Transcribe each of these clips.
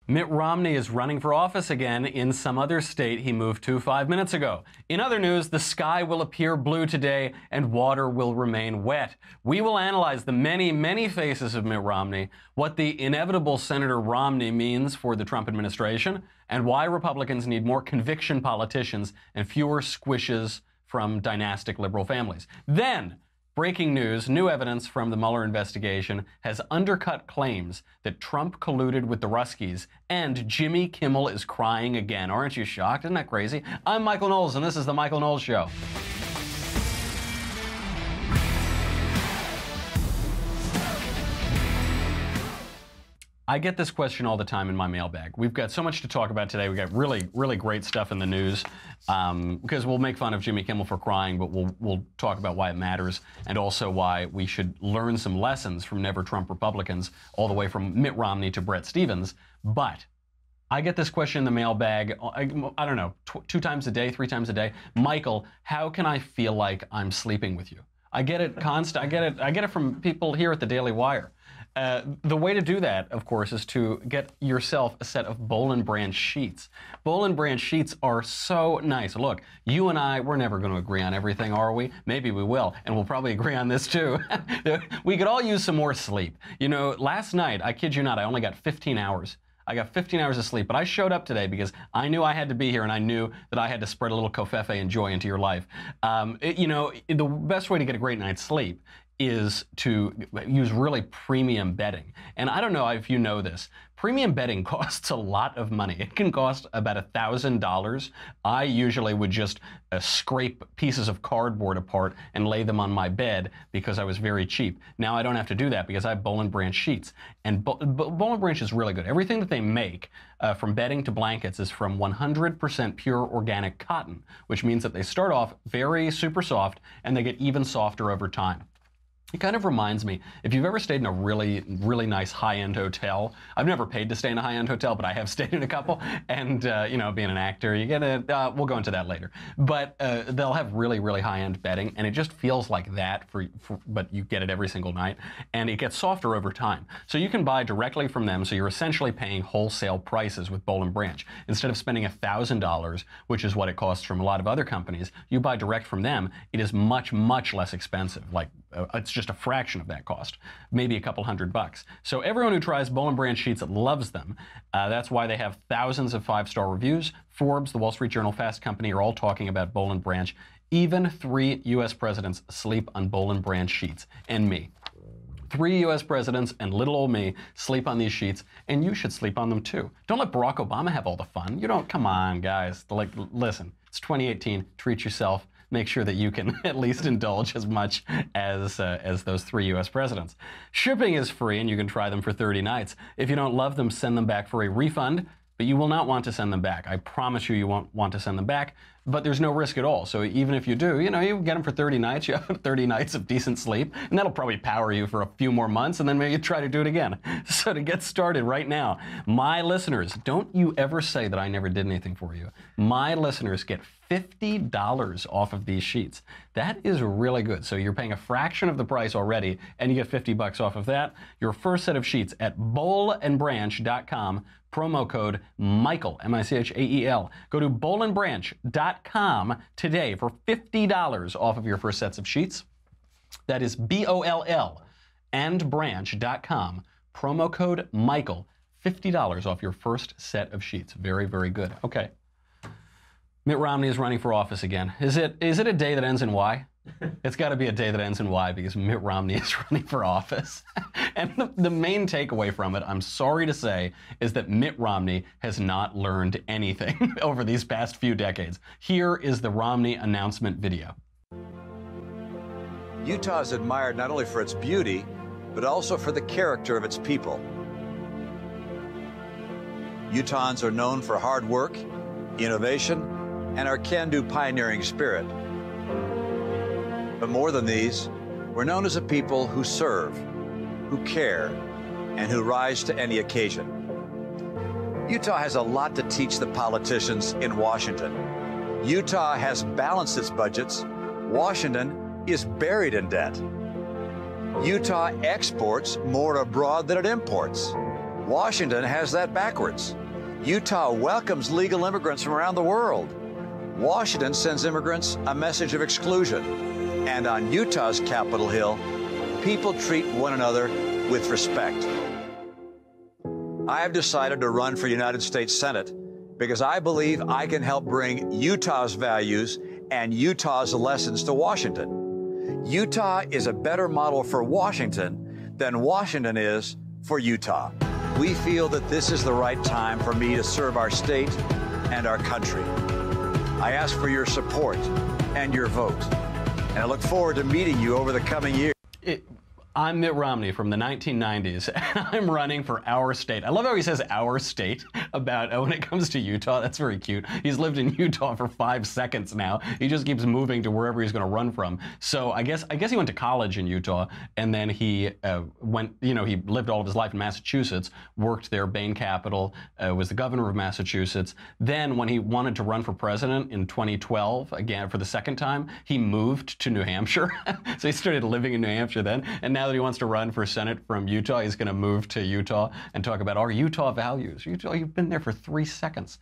Mitt Romney is running for office again in some other state he moved to 5 minutes ago. In other news, the sky will appear blue today and water will remain wet. We will analyze the many, many faces of Mitt Romney, what the inevitable Senator Romney means for the Trump administration, and why Republicans need more conviction politicians and fewer squishes from dynastic liberal families. Then, breaking news, new evidence from the Mueller investigation has undercut claims that Trump colluded with the Ruskies, and Jimmy Kimmel is crying again. Aren't you shocked? Isn't that crazy? I'm Michael Knowles, and this is The Michael Knowles Show. I get this question all the time in my mailbag. We've got so much to talk about today. We've got really, really great stuff in the news because we'll make fun of Jimmy Kimmel for crying, but we'll talk about why it matters and also why we should learn some lessons from Never Trump Republicans, all the way from Mitt Romney to Bret Stephens. But I get this question in the mailbag, I don't know, 2 times a day, 3 times a day. Michael, how can I feel like I'm sleeping with you? I get it constant. I get it from people here at the Daily Wire. The way to do that, of course, is to get yourself a set of Boll & Branch sheets. Boll & Branch sheets are so nice. Look, you and I, we're never going to agree on everything, are we? Maybe we will, and we'll probably agree on this too. We could all use some more sleep. You know, last night, I kid you not, I only got 15 hours. I got 15 hours of sleep, but I showed up today because I knew I had to be here and I knew that I had to spread a little covfefe and joy into your life. You know, the best way to get a great night's sleep is to use really premium bedding. And I don't know if you know this, premium bedding costs a lot of money. It can cost about $1,000. I usually would just scrape pieces of cardboard apart and lay them on my bed because I was very cheap. Now I don't have to do that because I have Boll & Branch sheets. And Boll & Branch is really good. Everything that they make, from bedding to blankets, is from 100% pure organic cotton, which means that they start off very super soft and they get even softer over time. It kind of reminds me, if you've ever stayed in a really, really nice high-end hotel. I've never paid to stay in a high-end hotel, but I have stayed in a couple. And, you know, being an actor, you get a, we'll go into that later. But they'll have really, really high-end bedding, and it just feels like that, but you get it every single night. And it gets softer over time. So you can buy directly from them, so you're essentially paying wholesale prices with Boll & Branch. Instead of spending $1,000, which is what it costs from a lot of other companies, you buy direct from them. It is much, much less expensive. Like, it's just a fraction of that cost, maybe a couple $100. So everyone who tries Boll & Branch sheets loves them. That's why they have thousands of 5-star reviews. Forbes, the Wall Street Journal, Fast Company are all talking about Boll & Branch. Even 3 U.S. presidents sleep on Boll & Branch sheets, and me. 3 U.S. presidents and little old me sleep on these sheets, and you should sleep on them too. Don't let Barack Obama have all the fun. You don't, come on, guys. Like, listen, it's 2018. Treat yourself. Make sure that you can at least indulge as much as those 3 U.S. presidents. Shipping is free, and you can try them for 30 nights. If you don't love them, send them back for a refund, but you will not want to send them back. I promise you, you won't want to send them back, but there's no risk at all. So even if you do, you know, you get them for 30 nights, you have 30 nights of decent sleep, and that'll probably power you for a few more months, and then maybe you try to do it again. So to get started right now, my listeners, don't you ever say that I never did anything for you. My listeners get $50 off of these sheets. That is really good. So you're paying a fraction of the price already, and you get $50 off of that. Your first set of sheets at bollandbranch.com, promo code Michael, M-I-C-H-A-E-L. Go to bollandbranch.com today for $50 off of your first sets of sheets. That is B-O-L-L and branch.com, promo code Michael, $50 off your first set of sheets. Very, very good. Okay. Mitt Romney is running for office again. Is it a day that ends in Y? It's got to be a day that ends in Y because Mitt Romney is running for office. And the main takeaway from it, I'm sorry to say, is that Mitt Romney has not learned anything over these past few decades. Here is the Romney announcement video. Utah is admired not only for its beauty, but also for the character of its people. Utahns are known for hard work, innovation, and our can-do pioneering spirit. But more than these, we're known as a people who serve, who care, and who rise to any occasion. Utah has a lot to teach the politicians in Washington. Utah has balanced its budgets. Washington is buried in debt. Utah exports more abroad than it imports. Washington has that backwards. Utah welcomes legal immigrants from around the world. Washington sends immigrants a message of exclusion. And on Utah's Capitol Hill, people treat one another with respect. I have decided to run for United States Senate because I believe I can help bring Utah's values and Utah's lessons to Washington. Utah is a better model for Washington than Washington is for Utah. We feel that this is the right time for me to serve our state and our country. I ask for your support and your vote, and I look forward to meeting you over the coming years. I'm Mitt Romney from the 1990s, and I'm running for our state. I love how he says our state about when it comes to Utah. That's very cute. He's lived in Utah for 5 seconds now. He just keeps moving to wherever he's going to run from. So I guess he went to college in Utah, and then he he lived all of his life in Massachusetts, worked there, Bain Capital, was the governor of Massachusetts. Then when he wanted to run for president in 2012, again for the second time, he moved to New Hampshire. So he started living in New Hampshire then, and now that he wants to run for Senate from Utah, he's going to move to Utah and talk about our Utah values. Utah, you've been there for 3 seconds.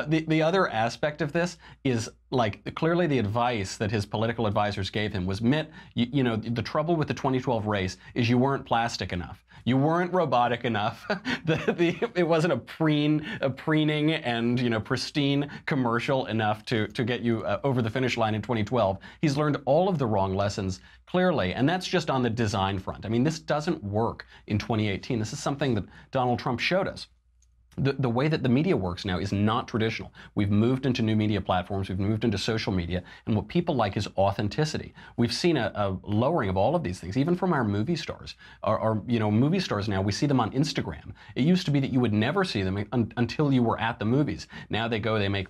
The other aspect of this is, like, clearly the advice that his political advisors gave him was, Mitt, you know, the trouble with the 2012 race is you weren't plastic enough. You weren't robotic enough. It wasn't a preening and, you know, pristine commercial enough to get you over the finish line in 2012. He's learned all of the wrong lessons clearly, and that's just on the design front. I mean, this doesn't work in 2018. This is something that Donald Trump showed us. The way that the media works now is not traditional. We've moved into new media platforms. We've moved into social media. And what people like is authenticity. We've seen a lowering of all of these things, even from our movie stars. Our movie stars now, we see them on Instagram. It used to be that you would never see them until you were at the movies. Now they go, they make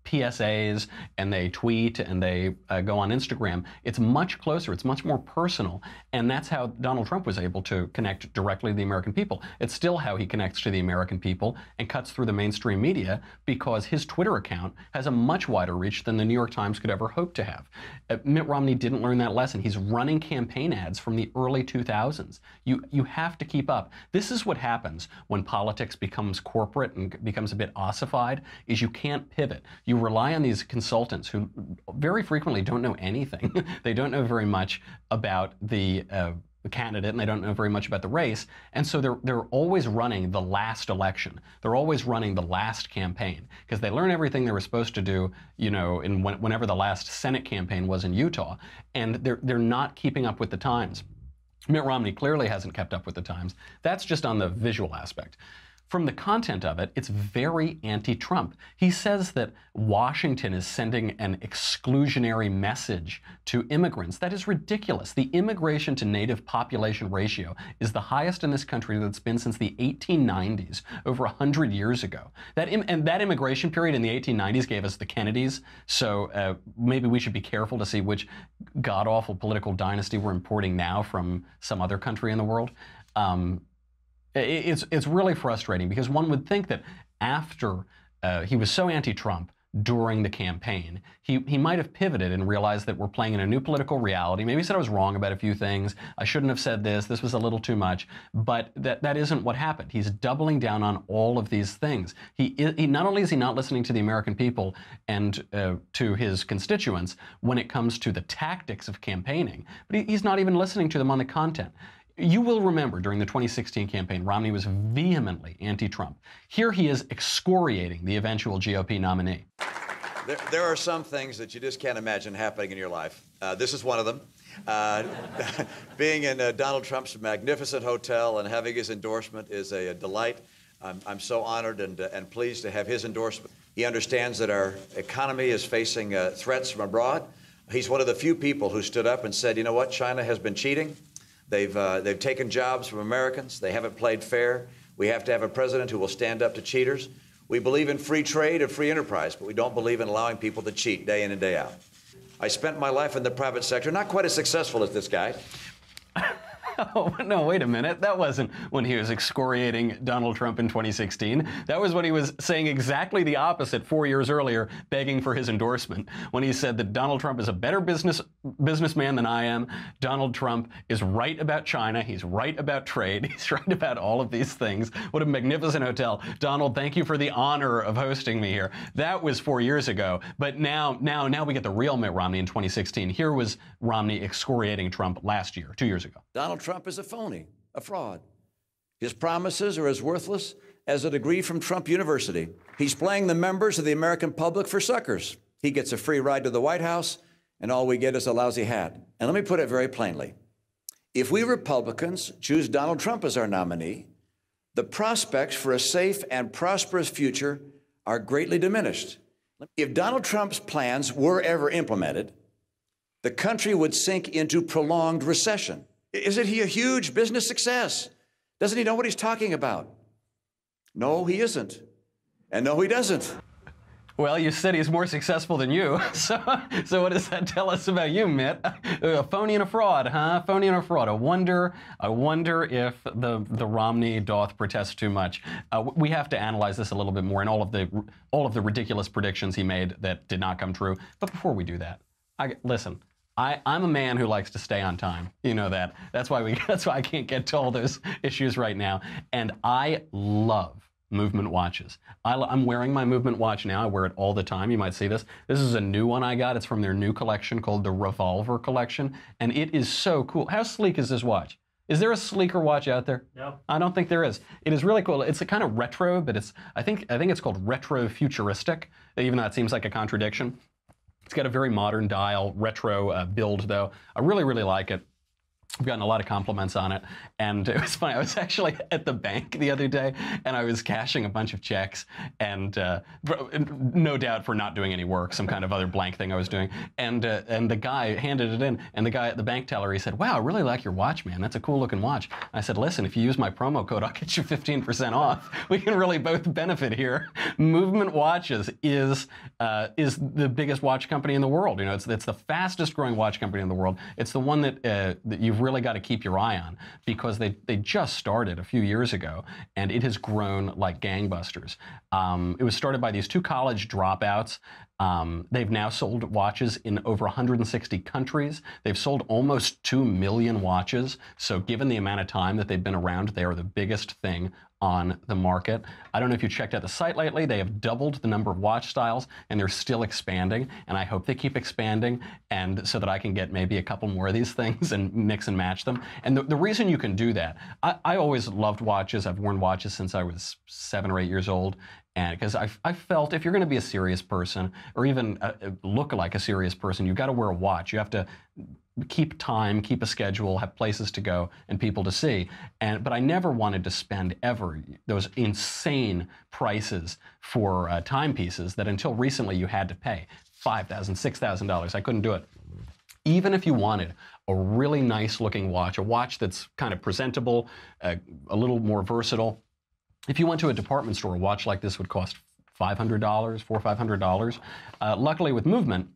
PSAs, and they tweet, and they go on Instagram. It's much closer. It's much more personal. And that's how Donald Trump was able to connect directly to the American people. It's still how he connects to the American people and cuts through the mainstream media, because his Twitter account has a much wider reach than the New York Times could ever hope to have. Mitt Romney didn't learn that lesson. He's running campaign ads from the early 2000s. You have to keep up. This is what happens when politics becomes corporate and becomes a bit ossified, is you can't pivot. You rely on these consultants who very frequently don't know anything. They don't know very much about the candidate, and they don't know very much about the race, and so they're always running the last election. They're always running the last campaign, because they learn everything they were supposed to do, you know, whenever the last Senate campaign was in Utah, and they're not keeping up with the times. Mitt Romney clearly hasn't kept up with the times. That's just on the visual aspect. From the content of it, it's very anti-Trump. He says that Washington is sending an exclusionary message to immigrants. That is ridiculous. The immigration to native population ratio is the highest in this country that's been since the 1890s, over 100 years ago. That immigration period in the 1890s gave us the Kennedys, so maybe we should be careful to see which god-awful political dynasty we're importing now from some other country in the world. It's really frustrating, because one would think that after he was so anti-Trump during the campaign, he might have pivoted and realized that we're playing in a new political reality. Maybe he said I was wrong about a few things. I shouldn't have said this. This was a little too much. But that isn't what happened. He's doubling down on all of these things. He not only is he not listening to the American people and to his constituents when it comes to the tactics of campaigning, but he's not even listening to them on the content. You will remember during the 2016 campaign, Romney was vehemently anti-Trump. Here he is excoriating the eventual GOP nominee. There are some things that you just can't imagine happening in your life. This is one of them. Being in Donald Trump's magnificent hotel and having his endorsement is a delight. I'm so honored and pleased to have his endorsement. He understands that our economy is facing threats from abroad. He's one of the few people who stood up and said, you know what, China has been cheating. They've taken jobs from Americans. They haven't played fair. We have to have a president who will stand up to cheaters. We believe in free trade and free enterprise, but we don't believe in allowing people to cheat day in and day out. I spent my life in the private sector, not quite as successful as this guy. Oh, no, wait a minute. That wasn't when he was excoriating Donald Trump in 2016. That was when he was saying exactly the opposite 4 years earlier, begging for his endorsement, when he said that Donald Trump is a better businessman than I am. Donald Trump is right about China. He's right about trade. He's right about all of these things. What a magnificent hotel. Donald, thank you for the honor of hosting me here. That was 4 years ago. But now we get the real Mitt Romney in 2016. Here was Romney excoriating Trump last year, 2 years ago. Donald Trump is a phony, a fraud. His promises are as worthless as a degree from Trump University. He's playing the members of the American public for suckers. He gets a free ride to the White House, and all we get is a lousy hat. And let me put it very plainly. If we Republicans choose Donald Trump as our nominee, the prospects for a safe and prosperous future are greatly diminished. If Donald Trump's plans were ever implemented, the country would sink into prolonged recession. Isn't he a huge business success? Doesn't he know what he's talking about? No, he isn't. And no, he doesn't. Well, you said he's more successful than you. So what does that tell us about you, Mitt? A phony and a fraud, huh? Phony and a fraud. I wonder if the Romney doth protest too much. We have to analyze this a little bit more and all of the ridiculous predictions he made that did not come true. But before we do that, listen. I'm a man who likes to stay on time. You know that. That's why I can't get to all those issues right now. And I love movement watches. I'm wearing my movement watch now. I wear it all the time. You might see this. This is a new one I got. It's from their new collection called the Revolver Collection. And it is so cool. How sleek is this watch? Is there a sleeker watch out there? No. I don't think there is. It is really cool. It's a kind of retro, but I think it's called retro futuristic, even though it seems like a contradiction. It's got a very modern dial, retro build, though. I really, really like it. I've gotten a lot of compliments on it. And it was funny. I was actually at the bank the other day, and I was cashing a bunch of checks, and no doubt for not doing any work, some kind of other blank thing I was doing. And the guy handed it in, and the guy at the bank teller, he said, "Wow, I really like your watch, man. That's a cool looking watch." I said, "Listen, if you use my promo code, I'll get you 15% off. We can really both benefit here." Movement Watches is the biggest watch company in the world. You know, it's the fastest growing watch company in the world. It's the one that you've really got to keep your eye on, because they just started a few years ago, and it has grown like gangbusters. It was started by these two college dropouts. They've now sold watches in over 160 countries. They've sold almost 2 million watches. So given the amount of time that they've been around, they are the biggest thing on the market. I don't know if you checked out the site lately. They have doubled the number of watch styles, and they're still expanding. And I hope they keep expanding, and so that I can get maybe a couple more of these things and mix and match them. And the reason you can do that, I always loved watches. I've worn watches since I was 7 or 8 years old. And because I felt if you're going to be a serious person, or even look like a serious person, you've got to wear a watch. You have to keep time, keep a schedule, have places to go and people to see. But I never wanted to spend ever those insane prices for timepieces that until recently you had to pay $5,000, $6,000. I couldn't do it. Even if you wanted a really nice looking watch, a watch that's kind of presentable, a little more versatile. If you went to a department store, a watch like this would cost $500, $400 or $500. Luckily with Movement,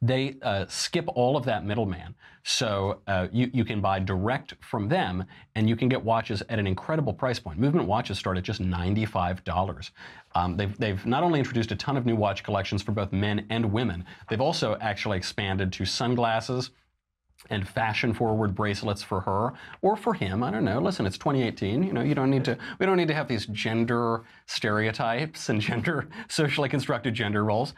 they skip all of that middleman. So you can buy direct from them, and you can get watches at an incredible price point. Movement watches start at just $95. They've not only introduced a ton of new watch collections for both men and women, they've also actually expanded to sunglasses and fashion-forward bracelets for her or for him. I don't know. Listen, it's 2018. You know, we don't need to have these gender stereotypes and socially constructed gender roles.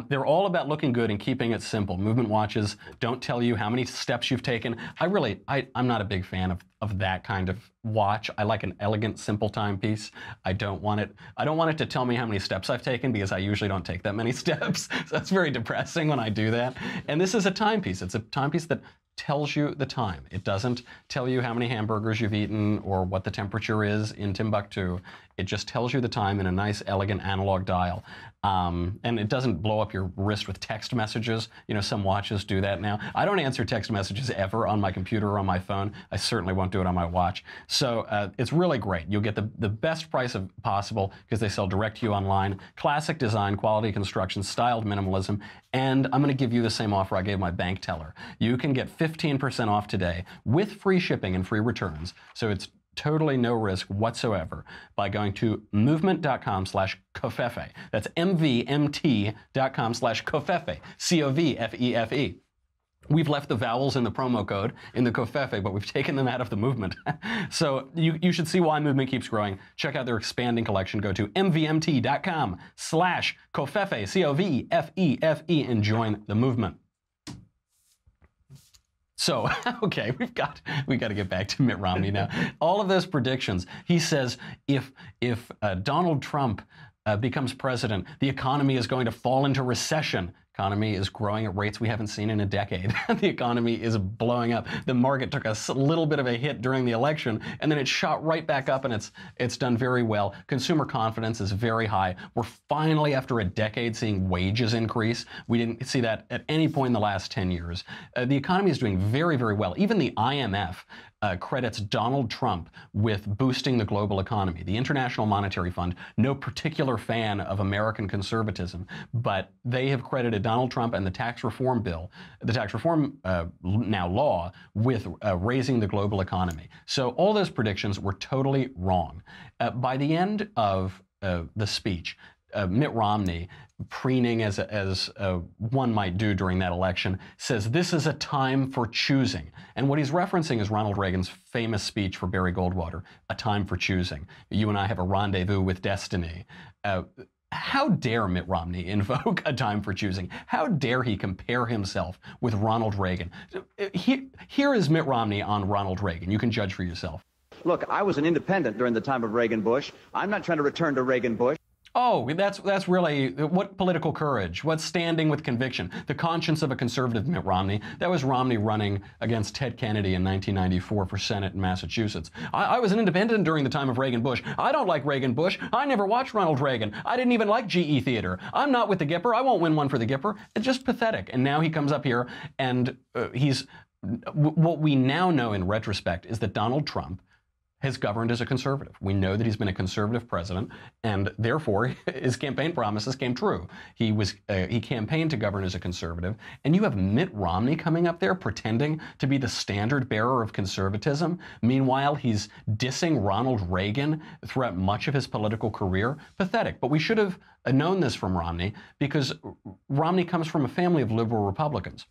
They're all about looking good and keeping it simple. Movement watches don't tell you how many steps you've taken. I'm not a big fan of that kind of watch. I like an elegant, simple timepiece. I don't want it to tell me how many steps I've taken, because I usually don't take that many steps. So that's very depressing when I do that. And this is a timepiece. It's a timepiece that tells you the time. It doesn't tell you how many hamburgers you've eaten or what the temperature is in Timbuktu. It just tells you the time in a nice, elegant analog dial. And it doesn't blow up your wrist with text messages. You know, some watches do that now. I don't answer text messages ever on my computer or on my phone. I certainly won't do it on my watch. So it's really great. You'll get the best price possible, because they sell direct to you online. Classic design, quality construction, styled minimalism. And I'm going to give you the same offer I gave my bank teller. You can get 15% off today with free shipping and free returns. So it's totally no risk whatsoever by going to movement.com/covfefe. That's mvmt.com/covfefe, C-O-V-F-E-F-E. We've left the vowels in the promo code in the COFEFE, but we've taken them out of the movement. So you should see why Movement keeps growing. Check out their expanding collection. Go to mvmt.com/COFEFE, C-O-V-F-E-F-E, and join the movement. So, okay, we got to get back to Mitt Romney now. All of those predictions. He says if Donald Trump becomes president, the economy is going to fall into recession. Economy is growing at rates we haven't seen in a decade. The economy is blowing up. The market took a little bit of a hit during the election, and then it shot right back up, and it's done very well. Consumer confidence is very high. We're finally, after a decade, seeing wages increase. We didn't see that at any point in the last 10 years. The economy is doing very, very well. Even the IMF credits Donald Trump with boosting the global economy. The International Monetary Fund, no particular fan of American conservatism, but they have credited Donald Trump and the tax reform bill, the tax reform now law, with raising the global economy. So all those predictions were totally wrong. By the end of the speech, Mitt Romney, preening as one might do during that election, says this is a time for choosing. And what he's referencing is Ronald Reagan's famous speech for Barry Goldwater, a time for choosing. You and I have a rendezvous with destiny. How dare Mitt Romney invoke a time for choosing? How dare he compare himself with Ronald Reagan? Here is Mitt Romney on Ronald Reagan. You can judge for yourself. Look, I was an independent during the time of Reagan-Bush. I'm not trying to return to Reagan-Bush. Oh, that's really, what political courage, what standing with conviction, the conscience of a conservative Mitt Romney. That was Romney running against Ted Kennedy in 1994 for Senate in Massachusetts. I was an independent during the time of Reagan-Bush. I don't like Reagan-Bush. I never watched Ronald Reagan. I didn't even like GE Theater. I'm not with the Gipper. I won't win one for the Gipper. It's just pathetic. And now he comes up here and what we now know in retrospect is that Donald Trump has governed as a conservative. We know that he's been a conservative president, and therefore his campaign promises came true. He campaigned to govern as a conservative, and you have Mitt Romney coming up there pretending to be the standard bearer of conservatism. Meanwhile, he's dissing Ronald Reagan throughout much of his political career. Pathetic. But we should have known this from Romney, because Romney comes from a family of liberal Republicans.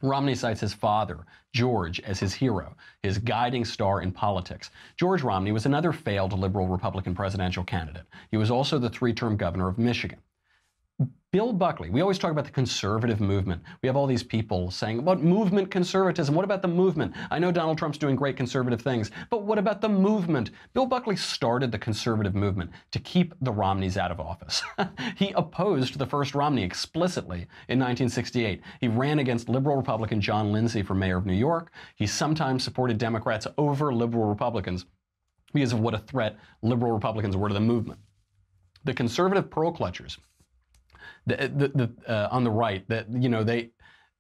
Romney cites his father, George, as his hero, his guiding star in politics. George Romney was another failed liberal Republican presidential candidate. He was also the three-term governor of Michigan. Bill Buckley, we always talk about the conservative movement. We have all these people saying, about movement conservatism? What about the movement? I know Donald Trump's doing great conservative things, but what about the movement? Bill Buckley started the conservative movement to keep the Romneys out of office. He opposed the first Romney explicitly in 1968. He ran against liberal Republican John Lindsay for mayor of New York. He sometimes supported Democrats over liberal Republicans because of what a threat liberal Republicans were to the movement. The conservative pearl clutchers, on the right, that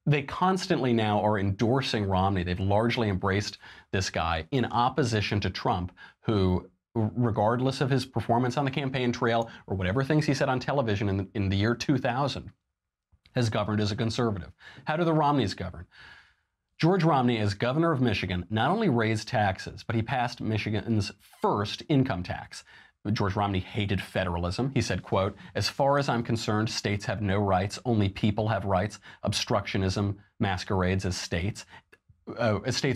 they constantly now are endorsing Romney. They've largely embraced this guy in opposition to Trump, who, regardless of his performance on the campaign trail or whatever things he said on television in the year 2000, has governed as a conservative. How do the Romneys govern? George Romney, as governor of Michigan, not only raised taxes, but he passed Michigan's first income tax. George Romney hated federalism. He said, quote, "As far as I'm concerned, states have no rights. Only people have rights. Obstructionism masquerades as states'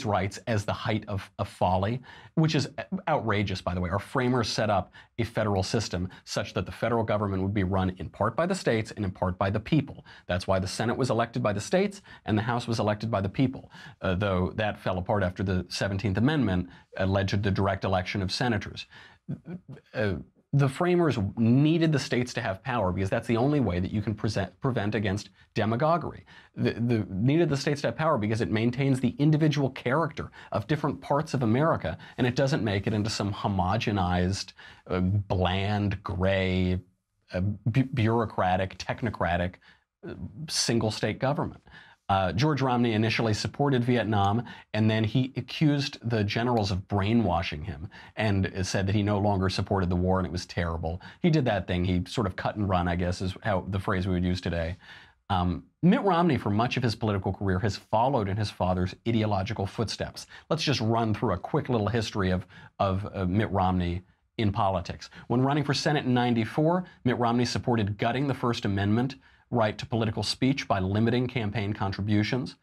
rights as the height of folly," which is outrageous, by the way. Our framers set up a federal system such that the federal government would be run in part by the states and in part by the people. That's why the Senate was elected by the states and the House was elected by the people, though that fell apart after the 17th Amendment led to the direct election of senators. The framers needed the states to have power because that's the only way that you can prevent against demagoguery. Needed the states to have power because it maintains the individual character of different parts of America, and it doesn't make it into some homogenized, bland, gray, bureaucratic, technocratic, single state government. George Romney initially supported Vietnam, and then he accused the generals of brainwashing him and said that he no longer supported the war and it was terrible. He did that thing. He sort of cut and run, I guess, is how the phrase we would use today. Mitt Romney, for much of his political career, has followed in his father's ideological footsteps. Let's just run through a quick little history of Mitt Romney in politics. When running for Senate in '94, Mitt Romney supported gutting the First Amendment right to political speech by limiting campaign contributions.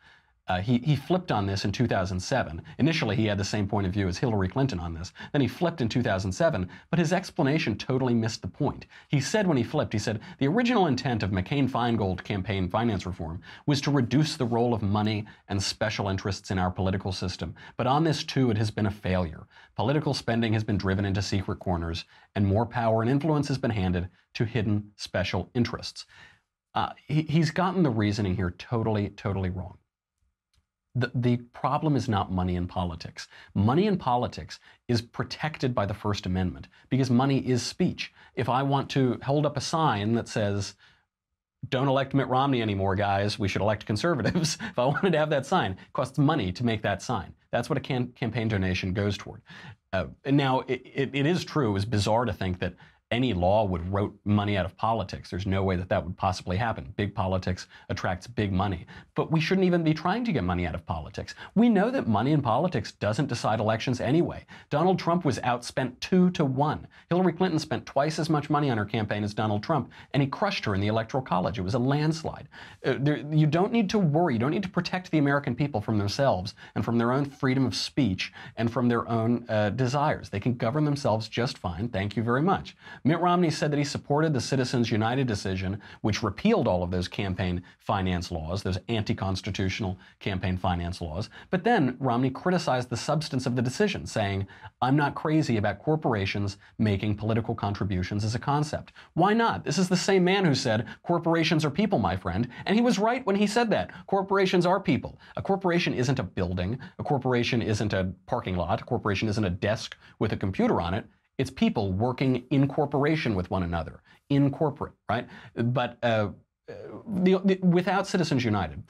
He flipped on this in 2007. Initially, he had the same point of view as Hillary Clinton on this. Then he flipped in 2007, but his explanation totally missed the point. He said when he flipped, he said, the original intent of McCain-Feingold campaign finance reform was to reduce the role of money and special interests in our political system. But on this, too, it has been a failure. Political spending has been driven into secret corners, and more power and influence has been handed to hidden special interests. He's gotten the reasoning here totally wrong. The problem is not money in politics. Money in politics is protected by the First Amendment because money is speech. If I want to hold up a sign that says, don't elect Mitt Romney anymore, guys, we should elect conservatives. If I wanted to have that sign, it costs money to make that sign. That's what a campaign donation goes toward. Now, it is true, it was bizarre to think that any law would route money out of politics. There's no way that that would possibly happen. Big politics attracts big money. But we shouldn't even be trying to get money out of politics. We know that money in politics doesn't decide elections anyway. Donald Trump was outspent 2-1. Hillary Clinton spent twice as much money on her campaign as Donald Trump, and he crushed her in the Electoral College. It was a landslide. You don't need to worry. You don't need to protect the American people from themselves and from their own freedom of speech and from their own desires. They can govern themselves just fine. Thank you very much. Mitt Romney said that he supported the Citizens United decision, which repealed all of those campaign finance laws, those anti-constitutional campaign finance laws. But then Romney criticized the substance of the decision, saying, I'm not crazy about corporations making political contributions as a concept. Why not? This is the same man who said, corporations are people, my friend. And he was right when he said that. Corporations are people. A corporation isn't a building. A corporation isn't a parking lot. A corporation isn't a desk with a computer on it. It's people working in corporation with one another, in corporate, right? But without Citizens United,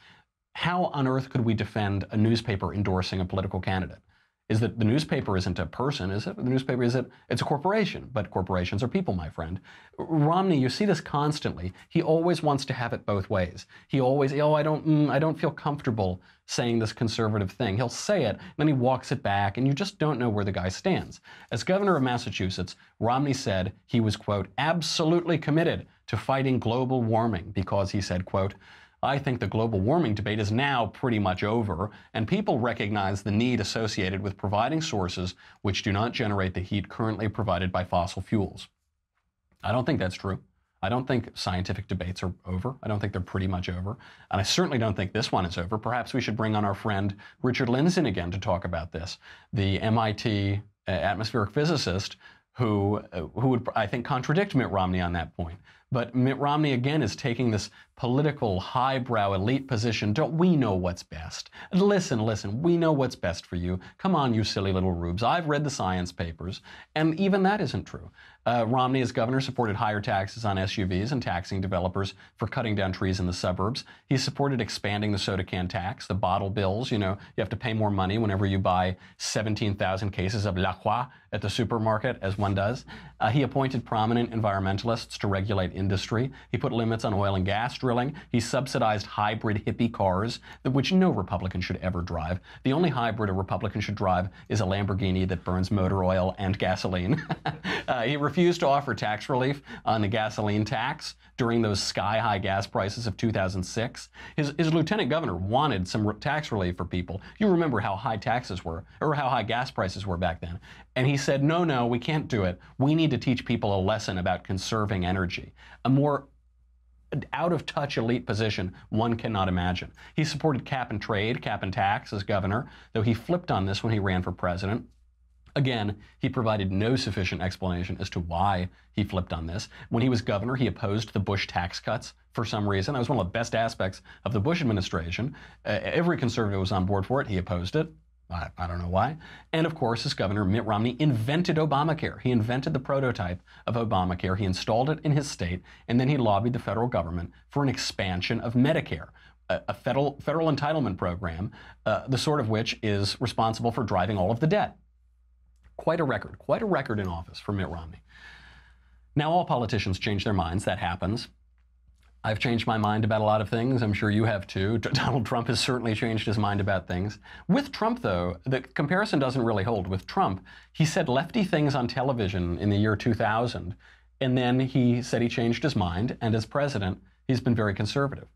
how on earth could we defend a newspaper endorsing a political candidate? Is that the newspaper isn't a person, is it? The newspaper it's a corporation, but corporations are people, my friend. Romney, you see this constantly. He always wants to have it both ways. He always, I don't feel comfortable saying this conservative thing. He'll say it, then he walks it back, and you just don't know where the guy stands. As governor of Massachusetts, Romney said he was, quote, absolutely committed to fighting global warming because he said, quote, I think the global warming debate is now pretty much over, and people recognize the need associated with providing sources which do not generate the heat currently provided by fossil fuels. I don't think that's true. I don't think scientific debates are over. I don't think they're pretty much over. And I certainly don't think this one is over. Perhaps we should bring on our friend Richard Lindzen again to talk about this, the MIT atmospheric physicist who would, I think, contradict Mitt Romney on that point. But Mitt Romney, again, is taking this political, highbrow, elite position. Don't we know what's best? Listen, we know what's best for you. Come on, you silly little rubes. I've read the science papers, and even that isn't true. Romney, as governor, supported higher taxes on SUVs and taxing developers for cutting down trees in the suburbs. He supported expanding the soda can tax, the bottle bills. You know, you have to pay more money whenever you buy 17,000 cases of La Croix at the supermarket, as one does. He appointed prominent environmentalists to regulate industry. He put limits on oil and gas drilling. He subsidized hybrid hippie cars, which no Republican should ever drive. The only hybrid a Republican should drive is a Lamborghini that burns motor oil and gasoline. He refused to offer tax relief on the gasoline tax during those sky-high gas prices of 2006. His lieutenant governor wanted some tax relief for people. You remember how high taxes were, or how high gas prices were back then. And he said, no, we can't do it. We need to teach people a lesson about conserving energy. A more out-of-touch elite position one cannot imagine. He supported cap and trade, cap and tax as governor, though he flipped on this when he ran for president. Again, he provided no sufficient explanation as to why he flipped on this. When he was governor, he opposed the Bush tax cuts for some reason. That was one of the best aspects of the Bush administration. Every conservative was on board for it. He opposed it. I don't know why. And of course, as governor, Mitt Romney invented Obamacare. He invented the prototype of Obamacare. He installed it in his state, and then he lobbied the federal government for an expansion of Medicare, a federal entitlement program, the sort of which is responsible for driving all of the debt. Quite a record in office for Mitt Romney. Now, all politicians change their minds. That happens. I've changed my mind about a lot of things. I'm sure you have too. Donald Trump has certainly changed his mind about things. With Trump, though, the comparison doesn't really hold. With Trump, he said lefty things on television in the year 2000, and then he said he changed his mind, and as president, he's been very conservative.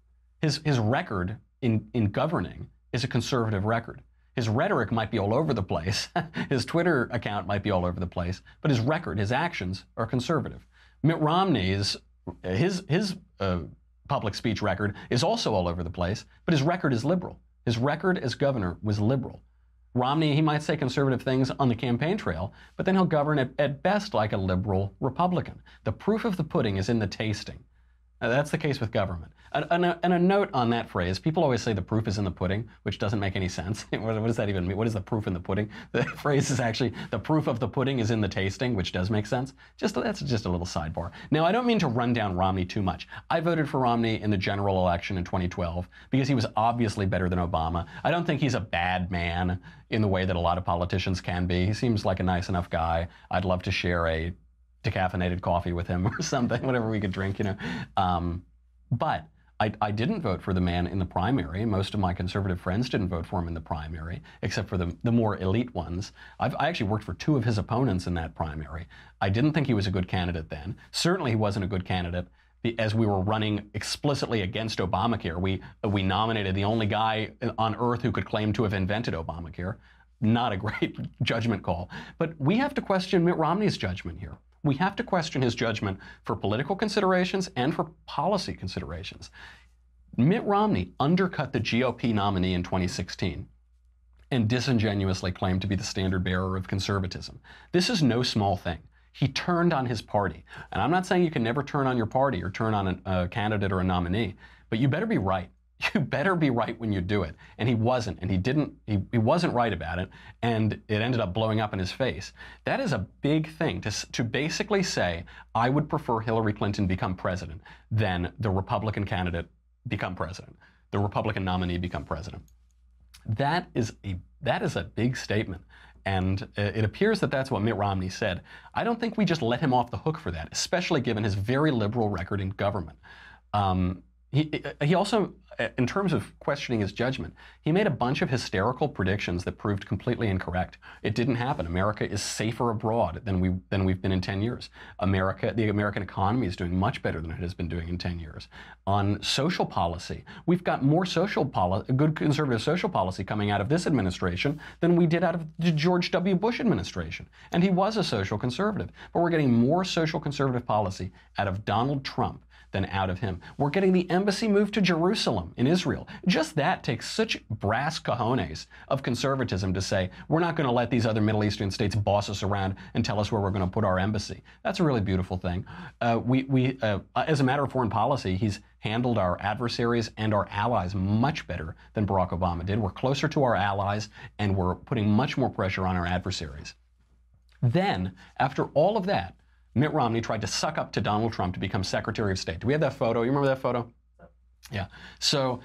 His record in governing is a conservative record. His rhetoric might be all over the place. His Twitter account might be all over the place, but his record, his actions are conservative. Mitt Romney's his public speech record is also all over the place, but his record is liberal. His record as governor was liberal. Romney, he might say conservative things on the campaign trail, but then he'll govern at best like a liberal Republican. The proof of the pudding is in the tasting. That's the case with government. And a note on that phrase, people always say the proof is in the pudding, which doesn't make any sense. What does that even mean? What is the proof in the pudding? The phrase is actually the proof of the pudding is in the tasting, which does make sense. That's just a little sidebar. Now, I don't mean to run down Romney too much. I voted for Romney in the general election in 2012 because he was obviously better than Obama. I don't think he's a bad man in the way that a lot of politicians can be. He seems like a nice enough guy. I'd love to share a decaffeinated coffee with him or something, whatever we could drink, But I didn't vote for the man in the primary. Most of my conservative friends didn't vote for him in the primary, except for the more elite ones. I actually worked for two of his opponents in that primary. I didn't think he was a good candidate then. Certainly he wasn't a good candidate as we were running explicitly against Obamacare. We nominated the only guy on earth who could claim to have invented Obamacare. Not a great judgment call. But we have to question Mitt Romney's judgment here. We have to question his judgment for political considerations and for policy considerations. Mitt Romney undercut the GOP nominee in 2016 and disingenuously claimed to be the standard bearer of conservatism. This is no small thing. He turned on his party. And I'm not saying you can never turn on your party or turn on a candidate or a nominee, but you better be right. You better be right when you do it. And he wasn't, and he wasn't right about it, and it ended up blowing up in his face. That is a big thing, to basically say, I would prefer Hillary Clinton become president than the Republican candidate become president, the Republican nominee become president. That is a big statement. And it appears that that's what Mitt Romney said. I don't think we just let him off the hook for that, especially given his very liberal record in government. He also, in terms of questioning his judgment, he made a bunch of hysterical predictions that proved completely incorrect. It didn't happen. America is safer abroad than we've been in 10 years. The American economy is doing much better than it has been doing in 10 years. On social policy, we've got more good conservative social policy coming out of this administration than we did out of the George W. Bush administration. And he was a social conservative. But we're getting more social conservative policy out of Donald Trump than out of him. We're getting the embassy moved to Jerusalem in Israel. Just that takes such brass cojones of conservatism to say, we're not going to let these other Middle Eastern states boss us around and tell us where we're going to put our embassy. That's a really beautiful thing. As a matter of foreign policy, he's handled our adversaries and our allies much better than Barack Obama did. We're closer to our allies, and we're putting much more pressure on our adversaries. Then, after all of that, Mitt Romney tried to suck up to Donald Trump to become Secretary of State. Do we have that photo? You remember that photo? Yeah. So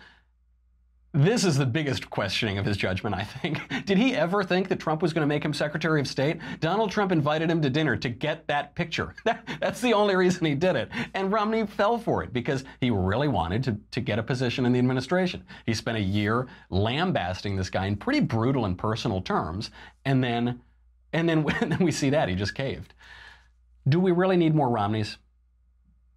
this is the biggest questioning of his judgment, I think. Did he ever think that Trump was going to make him Secretary of State? Donald Trump invited him to dinner to get that picture. That's the only reason he did it. And Romney fell for it because he really wanted to get a position in the administration. He spent a year lambasting this guy in pretty brutal and personal terms. And then we see that he just caved. Do we really need more Romneys?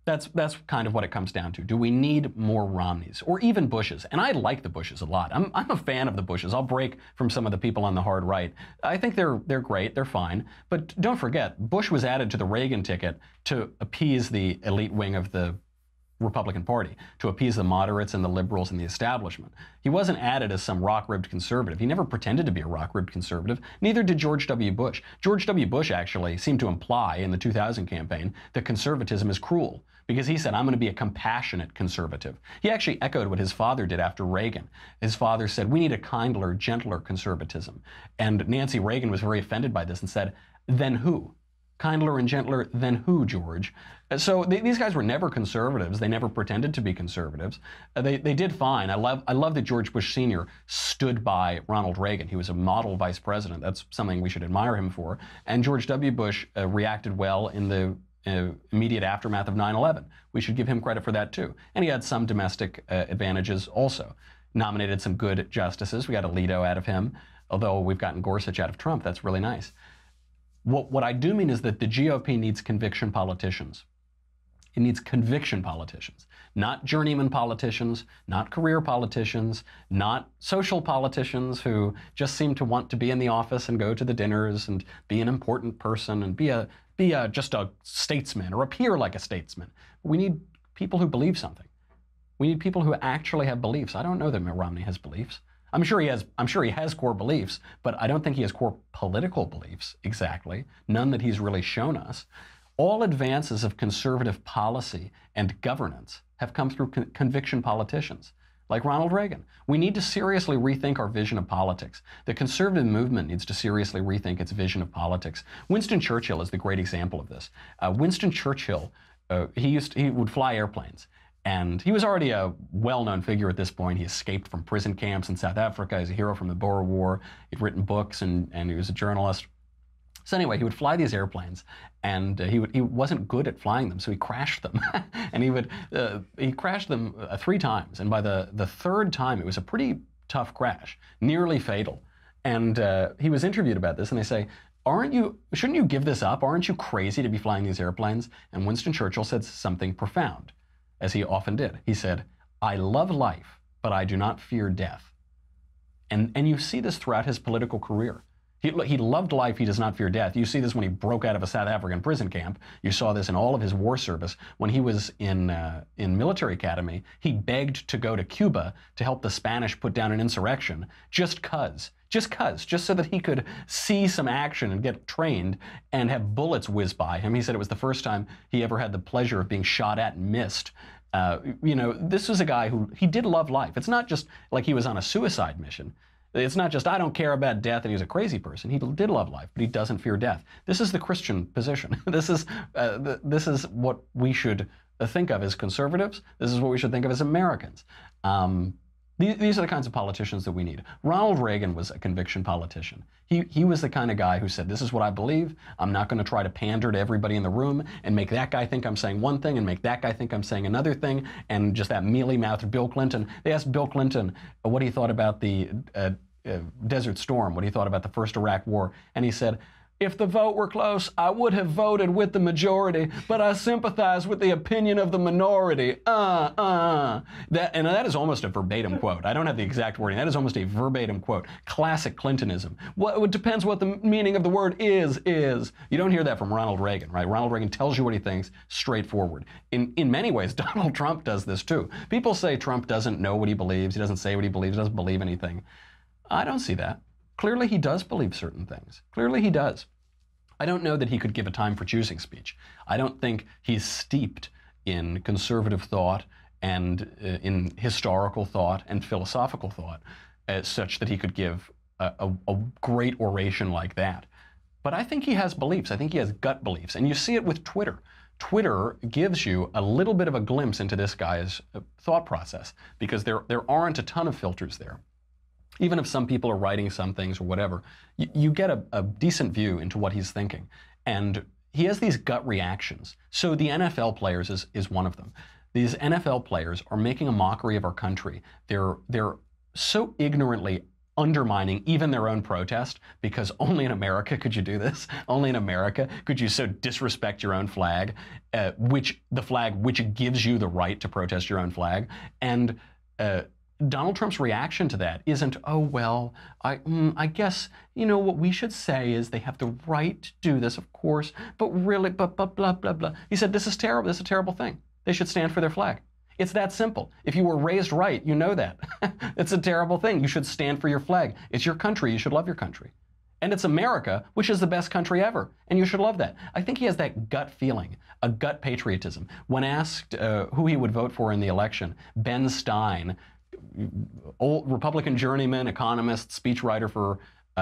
That's kind of what it comes down to. Do we need more Romneys or even Bushes? And I like the Bushes a lot. I'm a fan of the Bushes. I'll break from some of the people on the hard right. I think they're great. They're fine. But don't forget, Bush was added to the Reagan ticket to appease the elite wing of the Republican Party, to appease the moderates and the liberals and the establishment. He wasn't added as some rock-ribbed conservative. He never pretended to be a rock-ribbed conservative. Neither did George W. Bush. George W. Bush actually seemed to imply in the 2000 campaign that conservatism is cruel, because he said, I'm going to be a compassionate conservative. He actually echoed what his father did after Reagan. His father said, we need a kindler, gentler conservatism. And Nancy Reagan was very offended by this and said, then who? Kindler and gentler than who, George? So these guys were never conservatives. They never pretended to be conservatives. They did fine. I love that George Bush Sr. stood by Ronald Reagan. He was a model vice president. That's something we should admire him for. And George W. Bush reacted well in the immediate aftermath of 9/11. We should give him credit for that too. And he had some domestic advantages also. Nominated some good justices. We got Alito out of him, although we've gotten Gorsuch out of Trump. That's really nice. What I do mean is that the GOP needs conviction politicians. It needs conviction politicians, not journeyman politicians, not career politicians, not social politicians who just seem to want to be in the office and go to the dinners and be an important person and be just a statesman or appear like a statesman. We need people who believe something. We need people who actually have beliefs. I don't know that Mitt Romney has beliefs. I'm sure he has core beliefs, but I don't think he has core political beliefs exactly. None that he's really shown us. All advances of conservative policy and governance have come through conviction politicians, like Ronald Reagan. We need to seriously rethink our vision of politics. The conservative movement needs to seriously rethink its vision of politics. Winston Churchill is the great example of this. Winston Churchill, he would fly airplanes. And he was already a well-known figure at this point. He escaped from prison camps in South Africa. He's a hero from the Boer War. He'd written books and he was a journalist. So anyway, he would fly these airplanes, and he wasn't good at flying them, so he crashed them. And he crashed them 3 times, and by the 3rd time, it was a pretty tough crash, nearly fatal. And he was interviewed about this, and they say, shouldn't you give this up? Aren't you crazy to be flying these airplanes? And Winston Churchill said something profound, as he often did. He said, "I love life, but I do not fear death." And you see this throughout his political career. He loved life, he does not fear death. You see this when he broke out of a South African prison camp. You saw this in all of his war service. When he was in military academy, he begged to go to Cuba to help the Spanish put down an insurrection, just so that he could see some action and get trained and have bullets whiz by him. He said it was the first time he ever had the pleasure of being shot at and missed. This was a guy who, he did love life. It's not just like he was on a suicide mission. It's not just, I don't care about death and he's a crazy person. He did love life, but he doesn't fear death. This is the Christian position. This is what we should think of as conservatives. This is what we should think of as Americans. These are the kinds of politicians that we need. Ronald Reagan was a conviction politician. He was the kind of guy who said, this is what I believe. I'm not going to try to pander to everybody in the room and make that guy think I'm saying one thing and make that guy think I'm saying another thing. And just that mealy-mouthed Bill Clinton. They asked Bill Clinton what he thought about the Desert Storm, what he thought about the first Iraq War. And he said, if the vote were close, I would have voted with the majority, but I sympathize with the opinion of the minority. That is almost a verbatim quote. I don't have the exact wording. That is almost a verbatim quote. Classic Clintonism. It depends what the meaning of the word is. You don't hear that from Ronald Reagan, right? Ronald Reagan tells you what he thinks straightforward. In many ways, Donald Trump does this too. People say Trump doesn't know what he believes. He doesn't say what he believes. He doesn't believe anything. I don't see that. Clearly, he does believe certain things. Clearly, he does. I don't know that he could give a time for choosing speech. I don't think he's steeped in conservative thought and in historical thought and philosophical thought such that he could give a great oration like that. But I think he has beliefs. I think he has gut beliefs. And you see it with Twitter. Twitter gives you a little bit of a glimpse into this guy's thought process because there aren't a ton of filters there. Even if some people are writing some things or whatever, you get a decent view into what he's thinking. And he has these gut reactions. So the NFL players is one of them. These NFL players are making a mockery of our country. They're so ignorantly undermining even their own protest because only in America could you do this. Only in America could you so disrespect your own flag, which gives you the right to protest your own flag. And Donald Trump's reaction to that isn't, oh, well, I guess, what we should say is they have the right to do this, of course, but really, but blah, blah, blah. He said, this is terrible. This is a terrible thing. They should stand for their flag. It's that simple. If you were raised right, you know that. It's a terrible thing. You should stand for your flag. It's your country. You should love your country. And it's America, which is the best country ever. And you should love that. I think he has that gut feeling, a gut patriotism. When asked who he would vote for in the election, Ben Stein, old Republican journeyman, economist, speechwriter for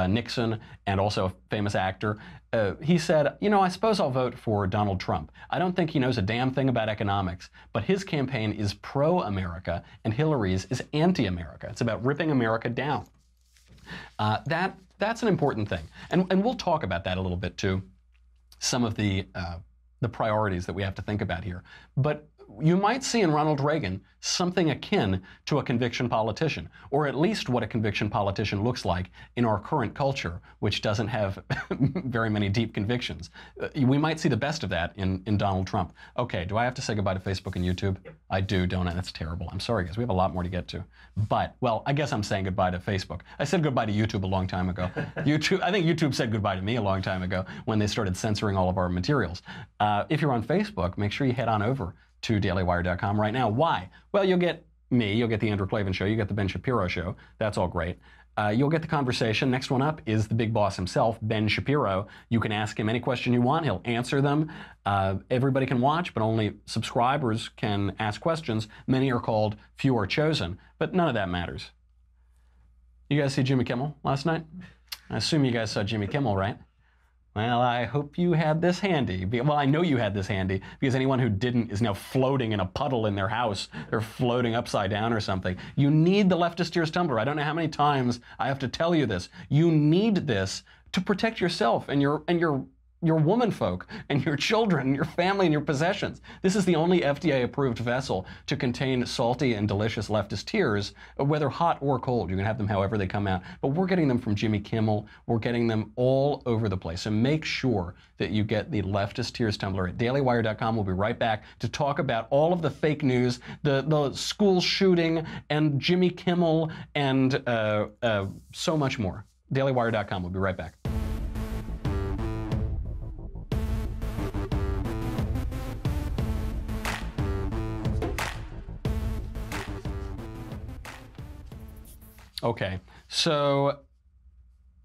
Nixon, and also a famous actor, he said, I suppose I'll vote for Donald Trump. I don't think he knows a damn thing about economics, but his campaign is pro-America and Hillary's is anti-America. It's about ripping America down. That's an important thing. And we'll talk about that a little bit too. Some of the the priorities that we have to think about here. But you might see in Ronald Reagan something akin to a conviction politician, or at least what a conviction politician looks like in our current culture, which doesn't have very many deep convictions. We might see the best of that in Donald Trump. Okay, do I have to say goodbye to Facebook and YouTube? I do, don't I? That's terrible. I'm sorry, guys. We have a lot more to get to. But, well, I guess I'm saying goodbye to Facebook. I said goodbye to YouTube a long time ago. I think YouTube said goodbye to me a long time ago when they started censoring all of our materials. If you're on Facebook, make sure you head on over to dailywire.com right now. Why? Well, you'll get me, you'll get the Andrew Klavan Show, you get the Ben Shapiro Show. That's all great. You'll get the conversation. Next one up is the big boss himself, Ben Shapiro. You can ask him any question you want. He'll answer them. Everybody can watch, but only subscribers can ask questions. Many are called, few are chosen, but none of that matters. You guys see Jimmy Kimmel last night? I assume you guys saw Jimmy Kimmel, right? Well, I hope you had this handy. Well, I know you had this handy because anyone who didn't is now floating in a puddle in their house. They're floating upside down or something. You need the leftist tears tumbler. I don't know how many times I have to tell you this. You need this to protect yourself and your woman folk and your children and your family and your possessions. This is the only FDA-approved vessel to contain salty and delicious leftist tears, whether hot or cold. You can have them however they come out. But we're getting them from Jimmy Kimmel. We're getting them all over the place. So make sure that you get the leftist tears tumbler at dailywire.com. We'll be right back to talk about all of the fake news, the school shooting, and Jimmy Kimmel, and so much more. dailywire.com. We'll be right back. Okay, so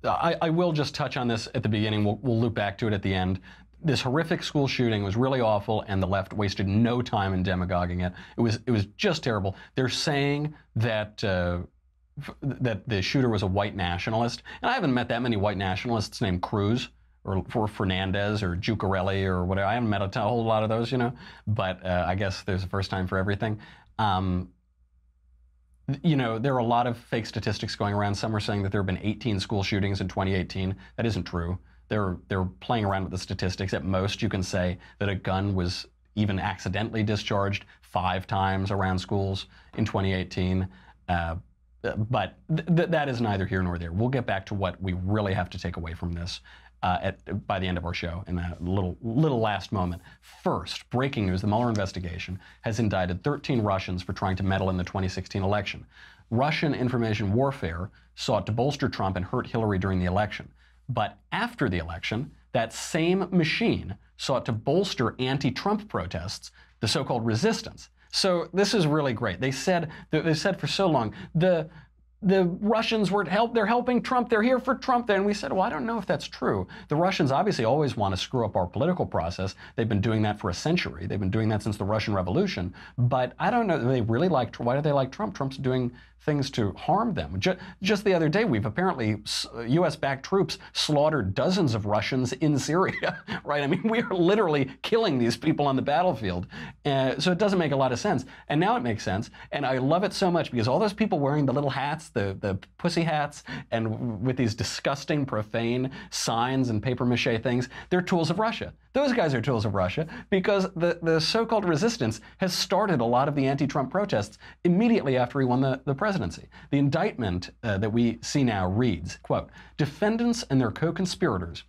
I will just touch on this at the beginning. We'll loop back to it at the end. This horrific school shooting was really awful, and the left wasted no time in demagoguing it. It was just terrible. They're saying that that the shooter was a white nationalist, and I haven't met that many white nationalists named Cruz or Fernandez or Giucarelli or whatever. I haven't met a whole lot of those, you know. But I guess there's a first time for everything. You know, there are a lot of fake statistics going around. Some are saying that there have been 18 school shootings in 2018. That isn't true. They're playing around with the statistics. At most, you can say that a gun was even accidentally discharged 5 times around schools in 2018. But that is neither here nor there. We'll get back to what we really have to take away from this by the end of our show in a little last moment. First, breaking news, the Mueller investigation has indicted 13 Russians for trying to meddle in the 2016 election. Russian information warfare sought to bolster Trump and hurt Hillary during the election. But after the election, that same machine sought to bolster anti-Trump protests, the so-called resistance. So this is really great. They said for so long, the Russians they're helping Trump, they're here for Trump. And we said, well, I don't know if that's true. The Russians obviously always want to screw up our political process. They've been doing that for a century. They've been doing that since the Russian Revolution. But I don't know, why do they like Trump? Trump's doing things to harm them. Just the other day, we've apparently, U.S.-backed troops slaughtered dozens of Russians in Syria, right? I mean, we are literally killing these people on the battlefield. So it doesn't make a lot of sense. And now it makes sense. And I love it so much because all those people wearing the little hats, the pussy hats, and with these disgusting, profane signs and paper mache things, they're tools of Russia. Those guys are tools of Russia because the so-called resistance has started a lot of the anti-Trump protests immediately after he won the presidency. The indictment that we see now reads, quote, defendants and their co-conspirators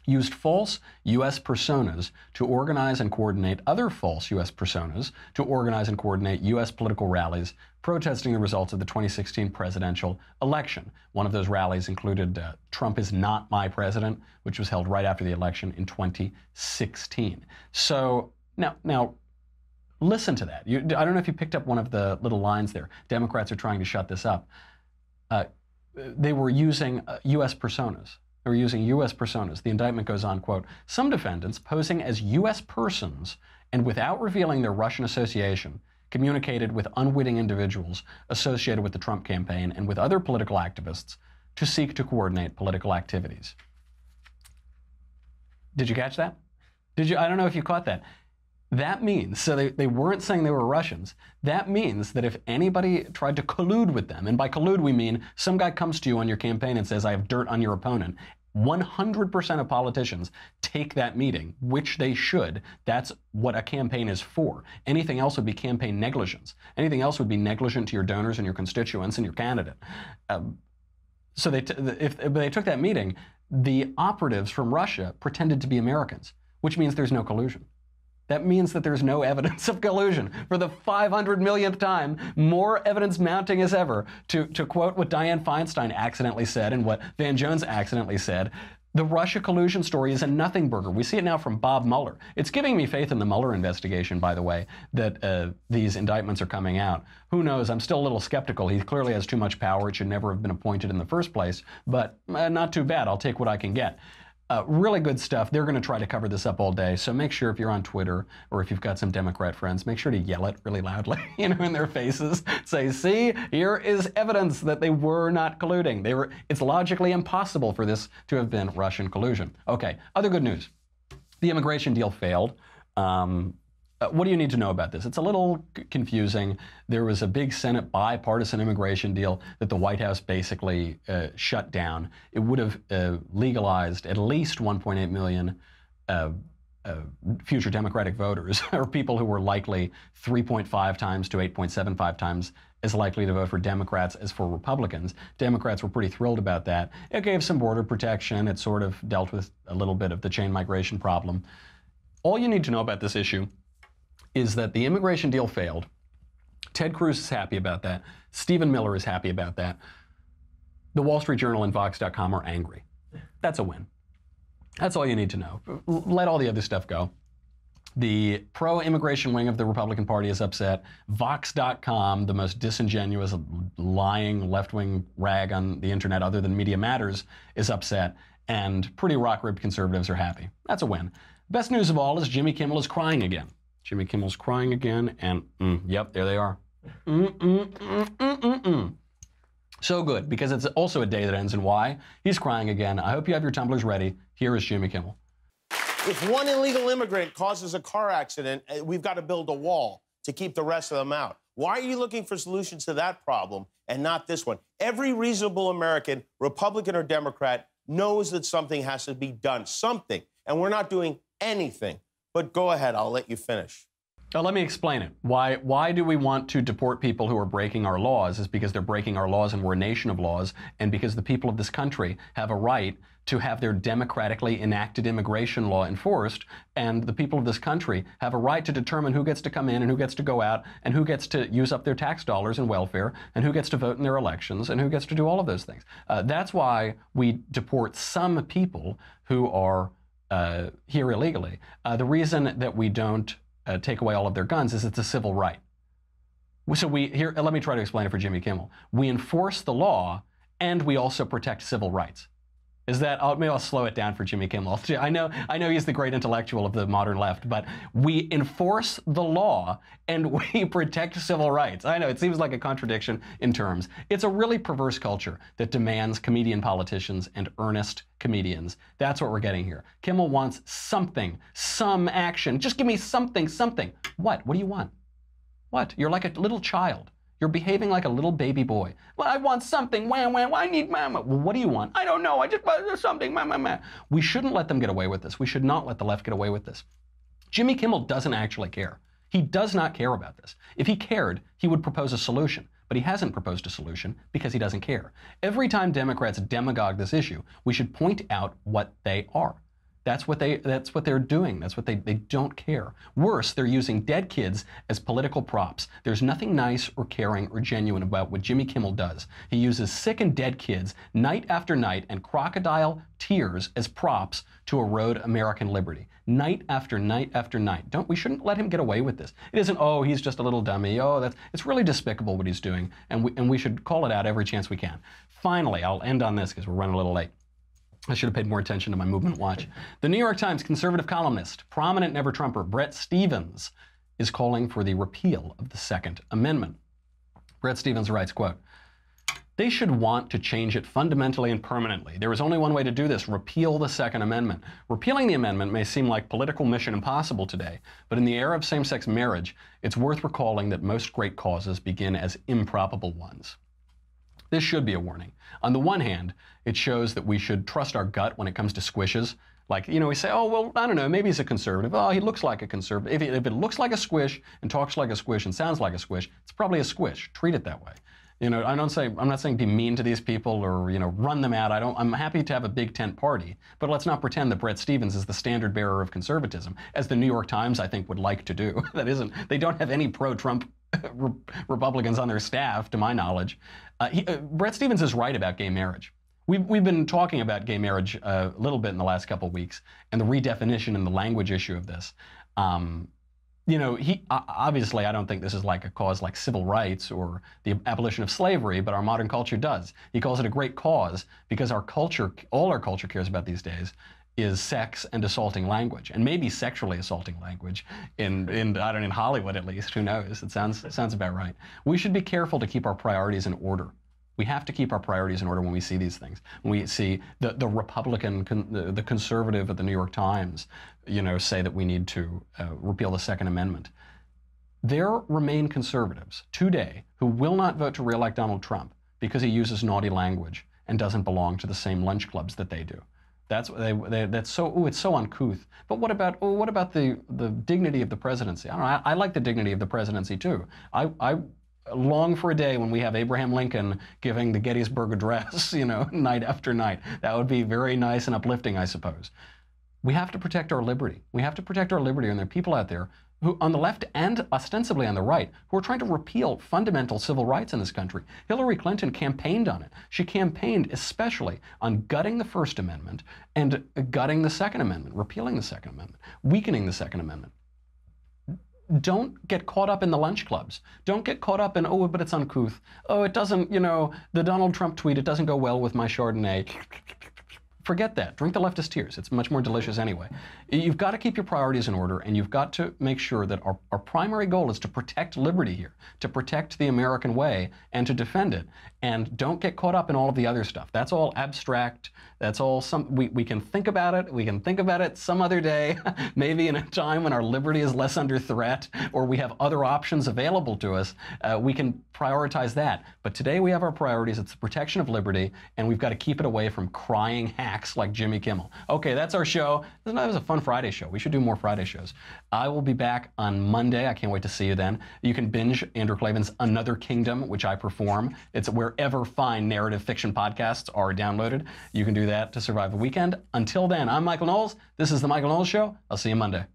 used false U.S. personas to organize and coordinate other false U.S. personas to organize and coordinate U.S. political rallies protesting the results of the 2016 presidential election. One of those rallies included Trump is not my president, which was held right after the election in 2016. So now listen to that. I don't know if you picked up one of the little lines there. Democrats are trying to shut this up. They were using U.S. personas. They were using U.S. personas. The indictment goes on, quote, some defendants posing as U.S. persons and without revealing their Russian association communicated with unwitting individuals associated with the Trump campaign and with other political activists to seek to coordinate political activities. Did you catch that? I don't know if you caught that. That means, so they weren't saying they were Russians. That means that if anybody tried to collude with them, and by collude we mean some guy comes to you on your campaign and says, I have dirt on your opponent, 100% of politicians take that meeting, which they should. That's what a campaign is for. Anything else would be campaign negligence. Anything else would be negligent to your donors and your constituents and your candidate. So if they took that meeting, the operatives from Russia pretended to be Americans, which means there's no collusion. That means that there's no evidence of collusion. For the 500 millionth time, more evidence mounting as ever. To quote what Dianne Feinstein accidentally said and what Van Jones accidentally said, the Russia collusion story is a nothing burger. We see it now from Bob Mueller. It's giving me faith in the Mueller investigation, by the way, that these indictments are coming out. Who knows? I'm still a little skeptical. He clearly has too much power. It should never have been appointed in the first place, but not too bad. I'll take what I can get. Really good stuff. They're going to try to cover this up all day. So make sure if you're on Twitter or if you've got some Democrat friends, make sure to yell it really loudly, in their faces. Say, see, here is evidence that they were not colluding. It's logically impossible for this to have been Russian collusion. Okay, other good news. The immigration deal failed. What do you need to know about this? It's a little confusing. There was a big Senate bipartisan immigration deal that the White House basically shut down. It would have legalized at least 1.8 million future Democratic voters, or people who were likely 3.5 times to 8.75 times as likely to vote for Democrats as for Republicans. Democrats were pretty thrilled about that. It gave some border protection. It sort of dealt with a little bit of the chain migration problem. All you need to know about this issue is that the immigration deal failed. Ted Cruz is happy about that. Stephen Miller is happy about that. The Wall Street Journal and Vox.com are angry. That's a win. That's all you need to know. Let all the other stuff go. The pro-immigration wing of the Republican Party is upset. Vox.com, the most disingenuous, lying left-wing rag on the internet other than Media Matters, is upset. And pretty rock-ribbed conservatives are happy. That's a win. Best news of all is Jimmy Kimmel is crying again. Jimmy Kimmel's crying again, and yep, there they are. So good, because it's also a day that ends in Y. He's crying again. I hope you have your tumblers ready. Here is Jimmy Kimmel. If one illegal immigrant causes a car accident, we've got to build a wall to keep the rest of them out. Why are you looking for solutions to that problem and not this one? Every reasonable American, Republican or Democrat, knows that something has to be done, something, and we're not doing anything. But go ahead, I'll let you finish. Let me explain it. Why do we want to deport people who are breaking our laws? Is because they're breaking our laws and we're a nation of laws, and because the people of this country have a right to have their democratically enacted immigration law enforced, and the people of this country have a right to determine who gets to come in and who gets to go out, and who gets to use up their tax dollars and welfare, and who gets to vote in their elections, and who gets to do all of those things. That's why we deport some people who are here illegally. The reason that we don't take away all of their guns is it's a civil right. So let me try to explain it for Jimmy Kimmel. We enforce the law and we also protect civil rights. Maybe I'll slow it down for Jimmy Kimmel. I know he's the great intellectual of the modern left, but we enforce the law and we protect civil rights. I know it seems like a contradiction in terms. It's a really perverse culture that demands comedian politicians and earnest comedians. That's what we're getting here. Kimmel wants something, some action. Just give me something. What? What do you want? What? You're like a little child. You're behaving like a little baby boy. Well, I want something. I need mama. Well, what do you want? I don't know. I just want something. We shouldn't let them get away with this. We should not let the left get away with this. Jimmy Kimmel doesn't actually care. He does not care about this. If he cared, he would propose a solution. But he hasn't proposed a solution because he doesn't care. Every time Democrats demagogue this issue, we should point out what they are. That's what they're doing. That's what they don't care. Worse, they're using dead kids as political props. There's nothing nice or caring or genuine about what Jimmy Kimmel does. He uses sick and dead kids night after night and crocodile tears as props to erode American liberty. Night after night after night. We shouldn't let him get away with this. It isn't, oh, he's just a little dummy. It's really despicable what he's doing, and we should call it out every chance we can. Finally, I'll end on this because we're running a little late. I should have paid more attention to my movement watch. The New York Times conservative columnist, prominent never-Trumper Bret Stephens, is calling for the repeal of the Second Amendment. Bret Stephens writes, quote, "They should want to change it fundamentally and permanently. There is only one way to do this: repeal the Second Amendment. Repealing the amendment may seem like political mission impossible today, but in the era of same-sex marriage, it's worth recalling that most great causes begin as improbable ones." This should be a warning. On the one hand, it shows that we should trust our gut when it comes to squishes. Like, you know, we say, oh, well, I don't know, maybe he's a conservative. Oh, he looks like a conservative. If it looks like a squish and talks like a squish and sounds like a squish, it's probably a squish. Treat it that way. You know, I'm not saying be mean to these people or, you know, run them out. I'm happy to have a big tent party, but let's not pretend that Bret Stephens is the standard bearer of conservatism, as the New York Times, I think, would like to do. They don't have any pro-Trump Republicans on their staff, to my knowledge. Bret Stephens is right about gay marriage. We've been talking about gay marriage a little bit in the last couple of weeks, and the redefinition and the language issue of this. You know, obviously, I don't think this is like a cause like civil rights or the abolition of slavery, but our modern culture does. He calls it a great cause because our culture, all our culture cares about these days, is sex and assaulting language, and maybe sexually assaulting language in Hollywood at least. Who knows? It sounds about right. We should be careful to keep our priorities in order. We have to keep our priorities in order when we see these things. When we see the Republican, the conservative at the New York Times, you know, say that we need to repeal the Second Amendment. There remain conservatives today who will not vote to re-elect Donald Trump because he uses naughty language and doesn't belong to the same lunch clubs that they do. That's so. It's so uncouth. But what about the dignity of the presidency? I don't know. I like the dignity of the presidency too. I long for a day when we have Abraham Lincoln giving the Gettysburg Address, you know, night after night. That would be very nice and uplifting, I suppose. We have to protect our liberty. We have to protect our liberty, and there are people out there who, on the left and ostensibly on the right, who are trying to repeal fundamental civil rights in this country. Hillary Clinton campaigned on it. She campaigned especially on gutting the First Amendment and gutting the Second Amendment, repealing the Second Amendment, weakening the Second Amendment. Don't get caught up in the lunch clubs. Don't get caught up in, oh, but it's uncouth. Oh, it doesn't, you know, the Donald Trump tweet, it doesn't go well with my Chardonnay. Forget that. Drink the leftist tears. It's much more delicious anyway. You've got to keep your priorities in order, and you've got to make sure that our primary goal is to protect liberty here, to protect the American way, and to defend it. And don't get caught up in all of the other stuff. That's all abstract. That's all we can think about it. We can think about it some other day, maybe in a time when our liberty is less under threat, or we have other options available to us. We can prioritize that. But today we have our priorities. It's the protection of liberty, and we've got to keep it away from crying hacks like Jimmy Kimmel. Okay, that's our show. That was a fun Friday show. We should do more Friday shows. I will be back on Monday. I can't wait to see you then. You can binge Andrew Klavan's Another Kingdom, which I perform. It's wherever fine narrative fiction podcasts are downloaded. You can do that to survive the weekend. Until then, I'm Michael Knowles. This is The Michael Knowles Show. I'll see you Monday.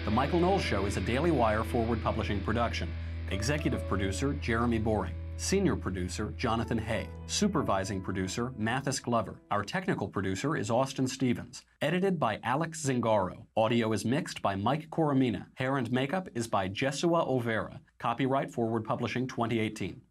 The Michael Knowles Show is a Daily Wire Forward Publishing production. Executive producer, Jeremy Boring. Senior producer, Jonathan Hay. Supervising producer, Mathis Glover. Our technical producer is Austin Stevens. Edited by Alex Zingaro. Audio is mixed by Mike Coromina. Hair and makeup is by Jesua Overa. Copyright Forward Publishing 2018.